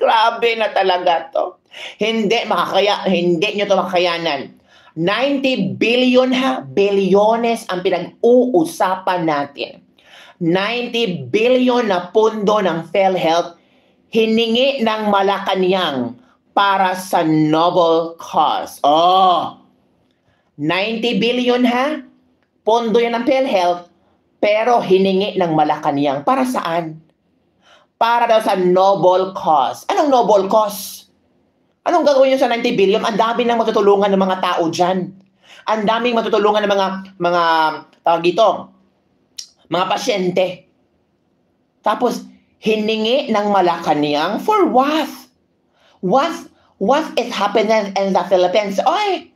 Grabe na talaga to. Hindi nyo to makayanan. 90 billion ha, bilyones ang pinag-uusapan natin. 90 billion na pondo ng PhilHealth hiningi ng Malacanang para sa noble cause. 90 billion ha, pondo yan ng PhilHealth, pero hiningi ng Malacanang. Para saan? Para daw sa noble cause. Anong noble cause? Anong gagawin nyo sa 90 billion? Ang dami nang matutulungan ng mga tao dyan. Ang daming matutulungan ng mga tawag dito, mga pasyente. Tapos, hiningi ng Malacanang for what? What is happening in the Philippines? Oy!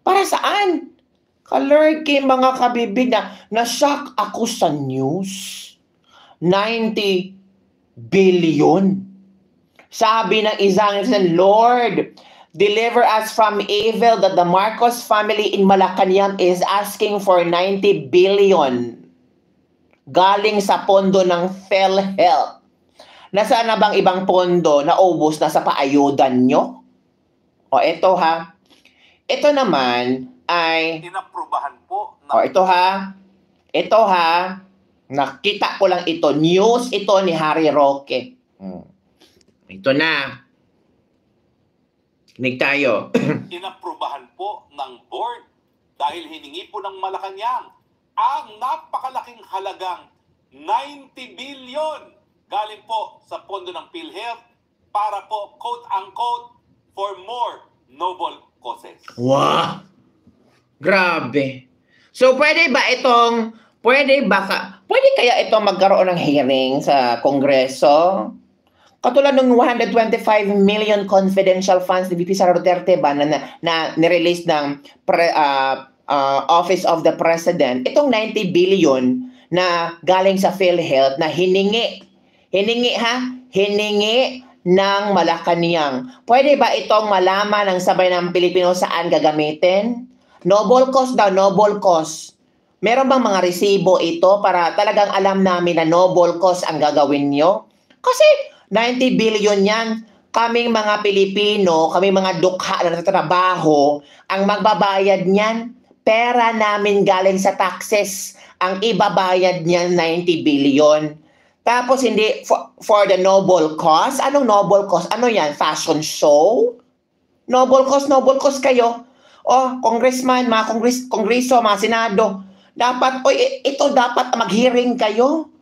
Para saan? Kalerki mga kabibig na-shock ako sa news. 90 billion. Sabi ng isang Lord, deliver us from evil that the Marcos family in Malacanang is asking for 90 billion. Galing sa pondo ng PhilHealth. Nasaan na bang ibang pondo na ubos na sa paayudan nyo? Ito ha. Ito naman ay inaprubahan po. Ito ha. Nakita ko lang ito. News ito ni Harry Roque. Ito na. Kinig tayo. Inaprubahan po ng board dahil hiningi po ng Malacanang ang napakalaking halagang 90 billion galing po sa pondo ng PhilHealth para po quote-unquote for more noble causes. Wow! Grabe. So pwede kaya itong magkaroon ng hearing sa Kongreso? Katulad ng 125 million confidential funds ni VP Sara Duterte ba na nirelease ng Office of the President, itong 90 billion na galing sa PhilHealth na hiningi ng Malacanang. Pwede ba itong malaman ng sabay ng Pilipino saan gagamitin? Noble cause daw, noble cause. Meron bang mga resibo ito para talagang alam namin na noble cause ang gagawin nyo? Kasi 90 billion yan. Kaming mga Pilipino, kaming mga dukha na nagtatrabaho, ang magbabayad niyan, pera namin galing sa taxes. Ang ibabayad niyan 90 billion. Tapos hindi for the noble cause. Anong noble cause? Ano yan? Fashion show? Noble cause kayo. Congressman, mga kongreso, mga senado. Ito dapat mag-hearing kayo.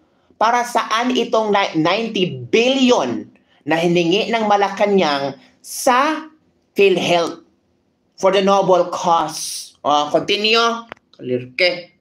Para saan itong 90 billion na hiningi ng Malacanang sa PhilHealth for the noble cause. Continue. Kalirke.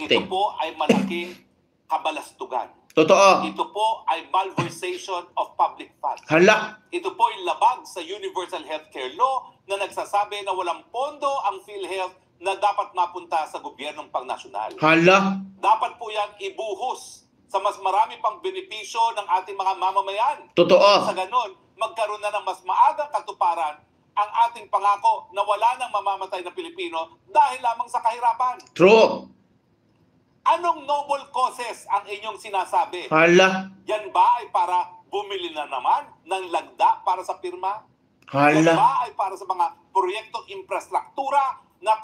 Ito po ay malaking kabalastugan. Totoo. Ito po ay malversation of public funds. Hala. Ito po ay labag sa Universal Healthcare Law na nagsasabi na walang pondo ang PhilHealth na dapat mapunta sa gobyernong pangnasyonal. Hala. Dapat po yan ibuhos sa mas marami pang benepisyo ng ating mga mamamayan. Totoo. Sa ganon, magkaroon na ng mas maagang katuparan ang ating pangako na wala nang mamamatay na Pilipino dahil lamang sa kahirapan. True. Anong noble causes ang inyong sinasabi? Hala. Yan ba ay para bumili na naman ng lagda para sa pirma? Hala. Yan ba ay para sa mga proyektong infrastruktura na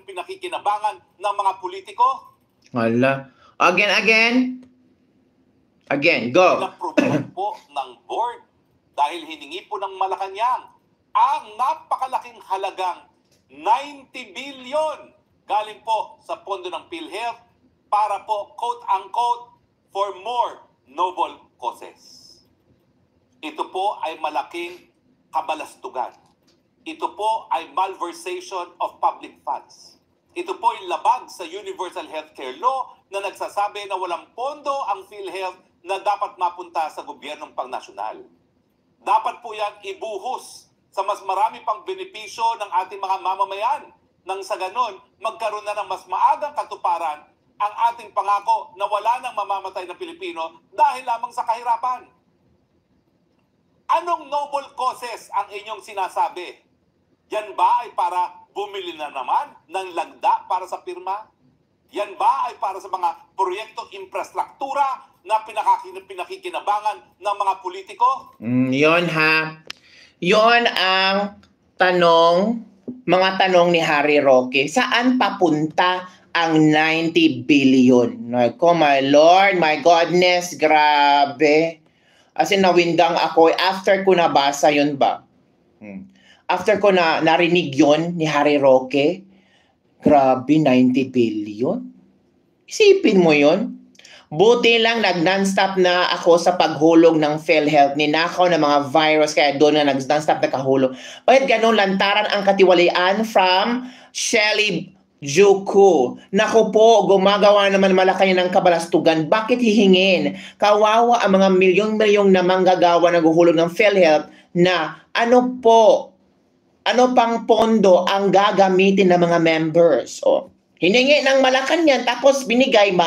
pinakikinabangan ng mga politiko? Hala. Again, go. Inaprubahan po ng board dahil hiningi po ng Malacanang ang napakalaking halagang 90 billion galing po sa pondo ng PhilHealth para po quote-unquote for more noble causes. Ito po ay malaking kabalastugan. Ito po ay malversation of public funds. Ito po ay labag sa Universal Healthcare Law na nagsasabi na walang pondo ang PhilHealth na dapat mapunta sa gobyernong pangnasyonal. Dapat po yan ibuhos sa mas marami pang benepisyo ng ating mga mamamayan nang sa ganon magkaroon na ng mas maagang katuparan ang ating pangako na wala nang mamamatay na Pilipino dahil lamang sa kahirapan. Anong noble causes ang inyong sinasabi? Yan ba ay para bumili na naman ng lagda para sa pirma? Yan ba ay para sa mga proyektong infrastruktura na pinakikinabangan ng mga politiko? Yon ha. Yon ang mga tanong ni Harry Roque. Saan papunta ang 90 billion? Nako, my Lord, my goodness, grabe. As in, nawindang ako. After ko nabasa yun ba? After ko narinig yun ni Harry Roque, grabe, 90 billion? Isipin mo yun? Buti lang nag-non-stop na ako sa paghulog ng PhilHealth, ninakaw ng mga virus, kaya doon na nag-non-stop na kahulog. Bakit ganun lantaran ang katiwalian from Shelly Juku? Naku po, gumagawa naman Malacanang ng kabalastugan. Bakit hihingin? Kawawa ang mga milyong-milyong na manggagawa naguhulog ng PhilHealth na ano pang pondo ang gagamitin ng mga members? O, hiningi ng Malacanang tapos binigay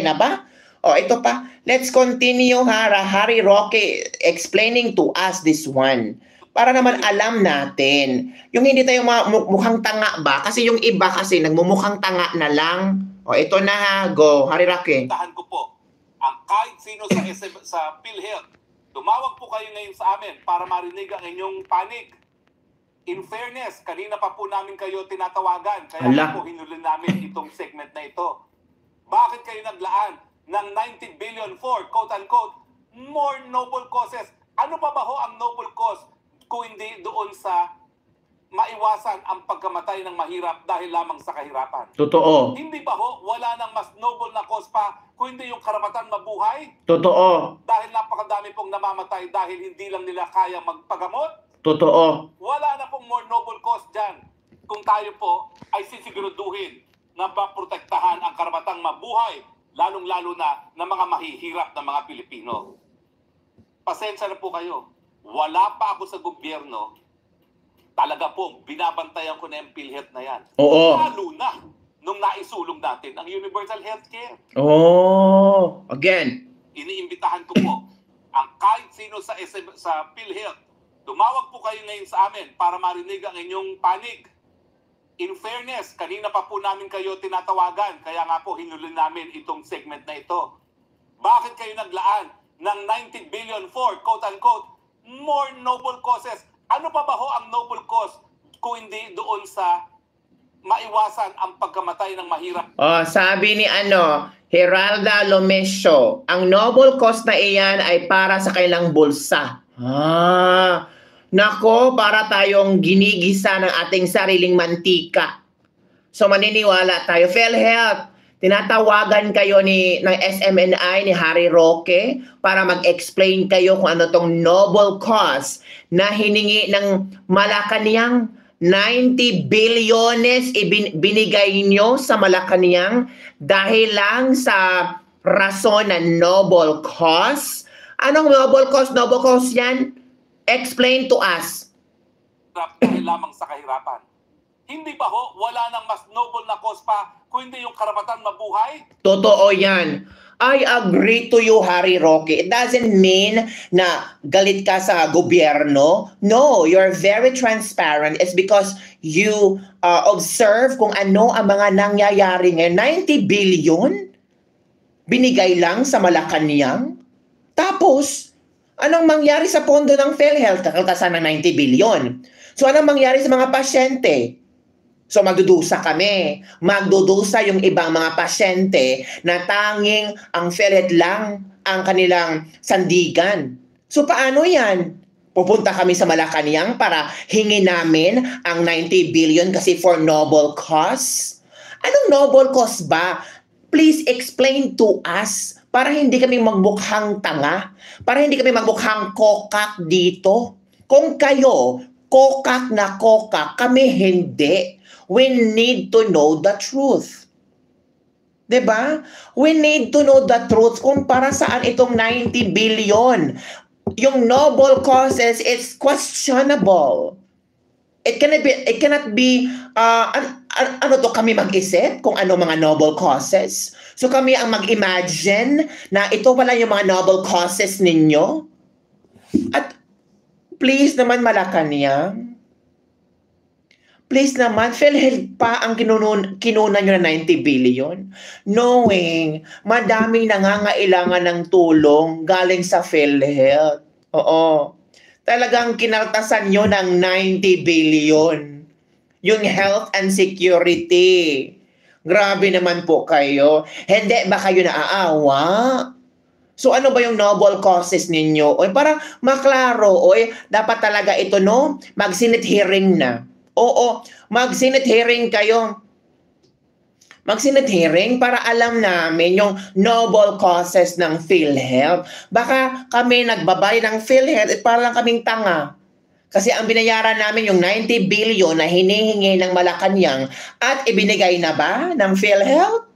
na ba? O, ito pa. Let's continue, Harry Roque explaining to us this one. Para naman alam natin. Yung hindi tayo mukhang tanga ba? Kasi yung iba kasi nagmumukhang tanga na lang. O, ito na ha. Go, Harry Roque. Tahan ko po ang kahit sino sa PhilHealth. Tumawag po kayo ngayon sa amin para marinig ang inyong panig. In fairness, kanina pa po namin kayo tinatawagan. Kaya po hinuli namin itong segment na ito. Bakit kayo naglaan ng 90 billion for, quote-unquote, more noble causes? Ano pa ba ho ang noble cause kung hindi doon sa maiwasan ang pagkamatay ng mahirap dahil lamang sa kahirapan? Totoo. Hindi ba ho wala nang mas noble na cause pa kung hindi yung karapatan mabuhay? Totoo. Dahil napakadami pong namamatay dahil hindi lang nila kaya magpagamot? Totoo. Wala na pong more noble cause dyan kung tayo po ay sisiguraduhin na maprotektahan ang karapatang mabuhay, lalong-lalo na ng mga mahihirap na mga Pilipino. Pasensya na po kayo. Wala pa ako sa gobyerno, talaga po, binabantayan ko na yung PhilHealth na yan. Oo. Lalo na nung naisulong natin ang universal healthcare. Oh, again. Iniimbitahan ko po ang kahit sino sa PhilHealth. Tumawag po kayo ngayon sa amin para marinig ang inyong panig. In fairness, kanina pa po namin kayo tinatawagan, kaya nga po hinuli namin itong segment na ito. Bakit kayo naglaan ng 90 billion for, quote-unquote, more noble causes? Ano pa ba ho ang noble cause kung hindi doon sa maiwasan ang pagkamatay ng mahirap? Oh, sabi ni Geralda Lomesio, ang noble cause na iyan ay para sa kailang bulsa. Nako, para tayong ginigisa ng ating sariling mantika. So maniniwala tayo. PhilHealth, tinatawagan kayo ng SMNI, ni Harry Roque, para mag-explain kayo kung ano tong noble cause na hiningi ng Malacanang. 90 bilyones binigay nyo sa Malacanang dahil lang sa rason na noble cause. Anong noble cause? Noble cause yan? Explain to us. Dahil lamang sa kahirapan. Hindi ba ho, wala nang mas noble na cause pa kung hindi yung karapatan mabuhay? Totoo yan. I agree to you, Harry Roque. It doesn't mean na galit ka sa gobyerno. No, you're very transparent. It's because you observe kung ano ang mga nangyayari ngayon. 90 billion? Binigay lang sa Malacanang? Tapos, anong mangyari sa pondo ng PhilHealth? Kakaltasan ng 90 billion. So, anong mangyari sa mga pasyente? So, magdudusa kami. Magdudusa yung ibang mga pasyente na tanging ang PhilHealth lang ang kanilang sandigan. So, paano yan? Pupunta kami sa Malacanang para hingin namin ang 90 billion kasi for noble cause? Anong noble cause ba? Please explain to us para hindi kami magmukhang tanga, para hindi kami magmukhang kokak dito. Kung kayo, kokak na kokak, kami hindi. We need to know the truth. Diba? We need to know the truth kung para saan itong 90 billion. Yung noble causes, it's questionable. It cannot be, ano to, kami mag-isip kung ano mga noble causes? So kami ang mag-imagine na ito pala yung mga noble causes ninyo? At please naman Malacanang, Please naman, PhilHealth pa ang kinuna nyo na 90 billion. Knowing, madaming nangangailangan ng tulong galing sa PhilHealth. Oo. Talagang kinaltasan nyo ng 90 billion. Yung health and security. Grabe naman po kayo. Hindi ba kayo naaawa? So ano ba yung noble causes ninyo? O para maklaro, o dapat talaga ito no, mag-Senate hearing na. Oo, mag-Senate hearing kayo. Mag-Senate hearing para alam namin yung noble causes ng PhilHealth. Baka kami nagbabay ng PhilHealth at para lang kaming tanga. Kasi ang binayaran namin yung 90 billion na hinihingi ng Malacanang at ibinigay na ba ng PhilHealth?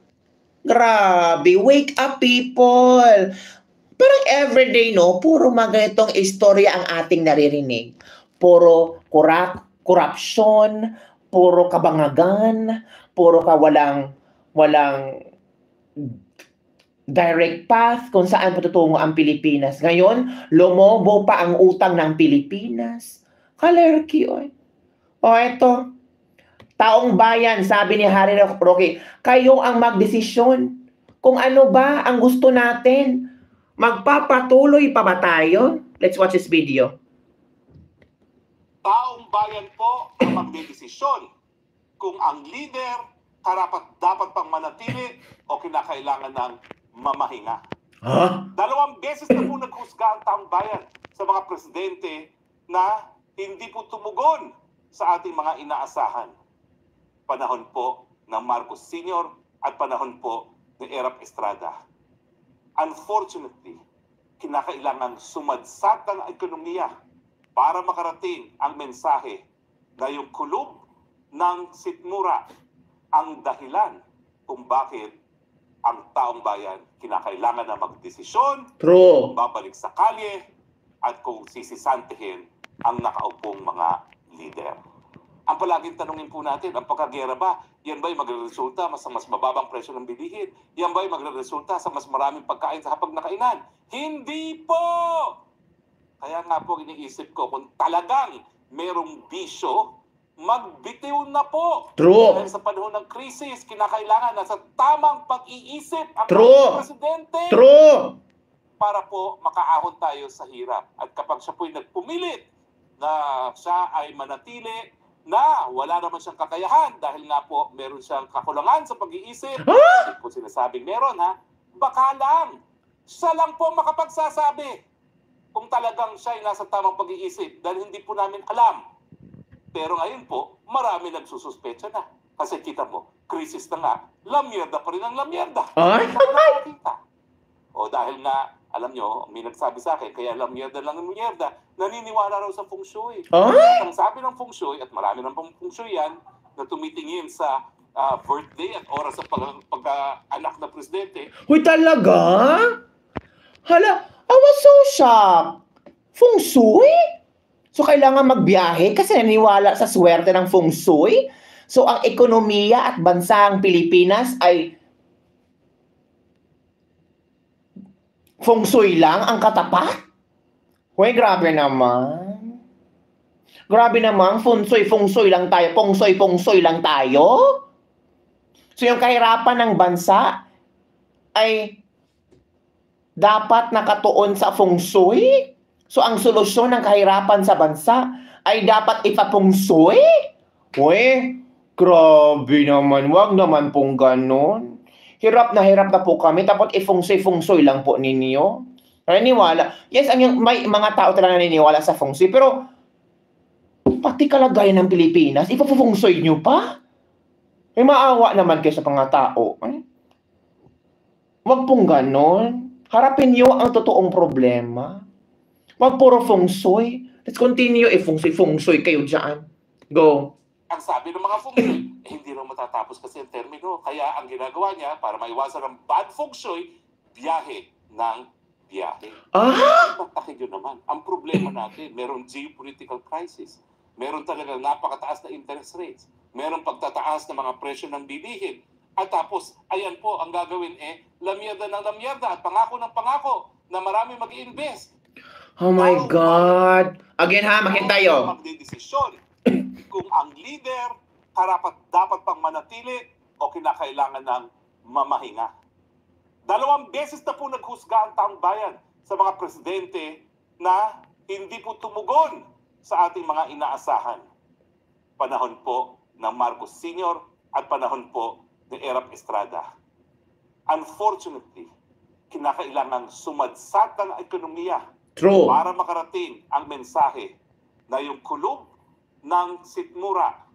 Grabe, wake up people. Parang everyday, no, puro mga itong istorya ang ating naririnig. Puro corruption, puro kabangagan, puro walang direct path kung saan patutungo ang Pilipinas. Ngayon, lumobo pa ang utang ng Pilipinas. Kalerki, oy. O eto, taong bayan, sabi ni Harry Roque, kayo ang magdesisyon kung ano ba ang gusto natin. Magpapatuloy pa ba tayo? Let's watch this video. Taong bayan po ang magdedesisyon kung ang leader dapat pang manatili o kinakailangan ng mamahinga. Huh? 2 beses na po naghusga ang taong bayan sa mga presidente na hindi po tumugon sa ating mga inaasahan. Panahon po ng Marcos Sr. at panahon po ni Erap Estrada. Unfortunately, kinakailangan sumadsat ang ekonomiya para makarating ang mensahe na yung kulob ng sikmura ang dahilan kung bakit ang taong bayan kinakailangan na magdesisyon, True. babalik sa kalye, at kung sisisantihin ang nakaupong mga leader. Ang palaging tanungin po natin, ang pagkagera ba, yan ba'y magre-resulta sa mas mababang presyo ng bilihin? Yan ba'y magre-resulta sa mas maraming pagkain sa hapag-nakainan? Hindi po! Kaya nga po iniisip ko, kung talagang merong bisyo, magbitiw na po. True. Dahil sa panahon ng krisis, kinakailangan na sa tamang pag-iisip ang True. presidente. True. Para po makaahon tayo sa hirap. At kapag siya po'y nagpumilit na siya ay manatili na wala naman siyang kakayahan dahil nga po meron siyang kakulangan sa pag-iisip, hindi po sinasabing meron baka lang, siya lang po makapagsasabi kung talagang siya ay nasa tamang pag-iisip dahil hindi po namin alam. Pero ngayon po, marami nagsususpecha na. Kasi kita mo, krisis na nga, lamyerda pa rin ang lamyerda. Ay! O dahil nga, alam nyo, may nagsabi sa akin, kaya lamyerda lang ang lamyerda, naniniwala raw sa feng shui. Ang sabi ng feng shui, at marami ng feng shui yan, na tumitingin sa birthday at oras sa pagka-anak na presidente. Huy, talaga? Hala, I was so shocked. Feng Shui? So, kailangan magbiyahe kasi naniniwala sa swerte ng Feng Shui? So, ang ekonomiya at bansang Pilipinas ay Feng Shui lang ang katapat? Huy, grabe naman. Grabe naman, Feng Shui lang tayo. Feng Shui lang tayo? So, yung kahirapan ng bansa ay dapat nakatuon sa feng shui? So, ang solusyon ng kahirapan sa bansa ay dapat ipapeng shui? Uy, grabe naman. Wag naman pong ganon. Hirap na po kami. Tapos feng shui lang po ninyo. Naniniwala. Yes, may mga tao talaga naniniwala sa feng shui. Pero, pati kalagayan ng Pilipinas, ipapeng shui nyo pa? May maawa naman kayo sa mga tao. Wag pong ganon. Harapin niyo ang totoong problema. Wag puro feng shui. Let's continue. Feng shui kayo dyan. Go. Ang sabi ng mga feng shui, hindi na matatapos kasi ang termino. Kaya ang ginagawa niya, para maiwasan ng bad feng shui, biyahe ng biyahe. Bakit yun naman? Ang problema natin, meron geopolitical crisis. Meron talagang napakataas na interest rates. Meron pagtataas ng mga presyo ng bilihin. At tapos, ayan po, ang gagawin lamyerda ng lamyerda at pangako ng pangako na marami mag-i-invest. Oh my God. Again ha, makin tayo. Magdedesisyon kung ang leader dapat pang manatili o kinakailangan ng mamahinga. 2 beses na po naghusga ang taong bayan sa mga presidente na hindi po tumugon sa ating mga inaasahan. Panahon po ng Marcos Sr. at panahon po ni Erap Estrada. Unfortunately, kinakailangan sumadsat ang ekonomiya True. para makarating ang mensahe na yung kulob ng sikmura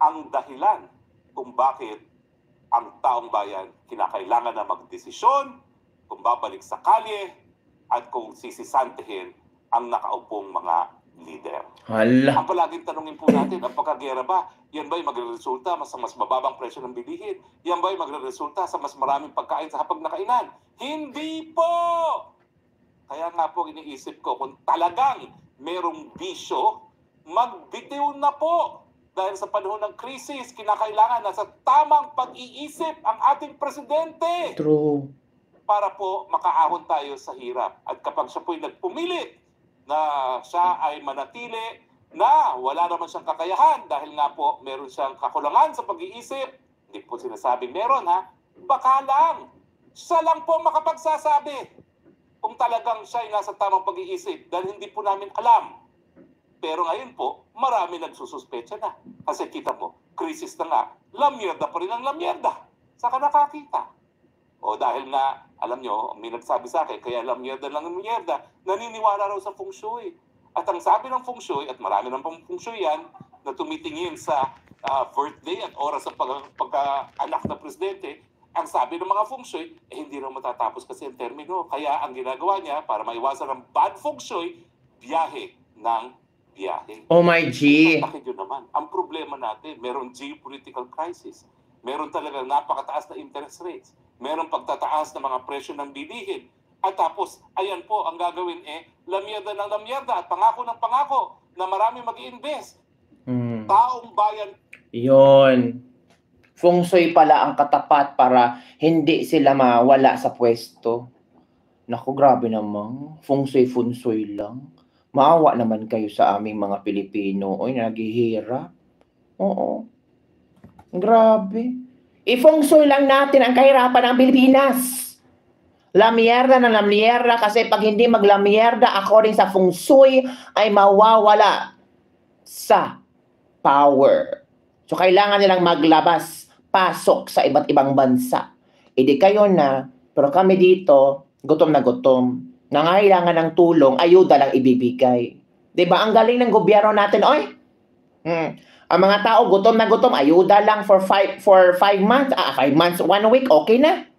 ang dahilan kung bakit ang taong bayan kinakailangan na magdesisyon kung babalik sa kalye at kung sisisantihin ang nakaupong mga leader. Hala. Ang palaging tanungin po natin, ang pagkagera ba, yan ba'y magre-resulta sa mas mababang presyo ng bilihin? Yan ba'y magre-resulta sa mas maraming pagkain sa hapag-nakainan? Hindi po! Kaya nga po iniisip ko, kung talagang merong bisyo, magbitiw na po. Dahil sa panahon ng krisis, kinakailangan na sa tamang pag-iisip ang ating presidente True. para po makaahon tayo sa hirap. At kapag siya po'y nagpumilit na siya ay manatili na wala naman siyang kakayahan dahil nga po meron siyang kakulangan sa pag-iisip, hindi po sinasabing meron ha, baka lang, siya lang po makapagsasabi kung talagang siya ay nasa tamang pag-iisip dahil hindi po namin alam. Pero ngayon po, marami nagsususpecha na. Kasi kita mo, krisis na nga, lamyerda pa rin ang lamyerda. Saka nakakita. O dahil nga, alam nyo, may nagsabi sa akin, kaya lamyerda lang ang lamyerda, naniniwala raw sa feng shui. At ang sabi ng feng shui, at marami ng feng shui yan, na tumitingin sa birthday at oras ng pagka-anak na presidente, ang sabi ng mga feng shui, hindi raw matatapos kasi ang termino. Kaya ang ginagawa niya, para maiwasan ng bad feng shui, biyahe ng biyahe. Oh my G. Bakit yun naman? Ang problema natin, meron geopolitical crisis. Meron talagang napakataas na interest rates. Meron pagtataas ng mga presyo ng bilihin. At tapos, ayan po, ang gagawin lamyerda ng lamyerda at pangako ng pangako na marami mag-i-invest. Taong bayan. Yon. Feng Shui pala ang katapat para hindi sila mawala sa pwesto. Naku, grabe naman. Feng Shui lang. Maawa naman kayo sa aming mga Pilipino. Oy, naghihirap. Oo. Grabe. I-feng shui lang natin ang kahirapan ng Pilipinas. Lamyerda na lamyerda kasi pag hindi maglamyerda according sa feng shui ay mawawala sa power. So kailangan nilang maglabas, pasok sa iba't ibang bansa. Hindi kayo na, pero kami dito, gutom na gutom. Nangailangan ng tulong, ayuda lang ibibigay. 'Di ba? Ang galing ng gobyerno natin, oy. Ang mga tao gutom na gutom, ayuda lang for 5 months, 5 months, 1 week, okay na.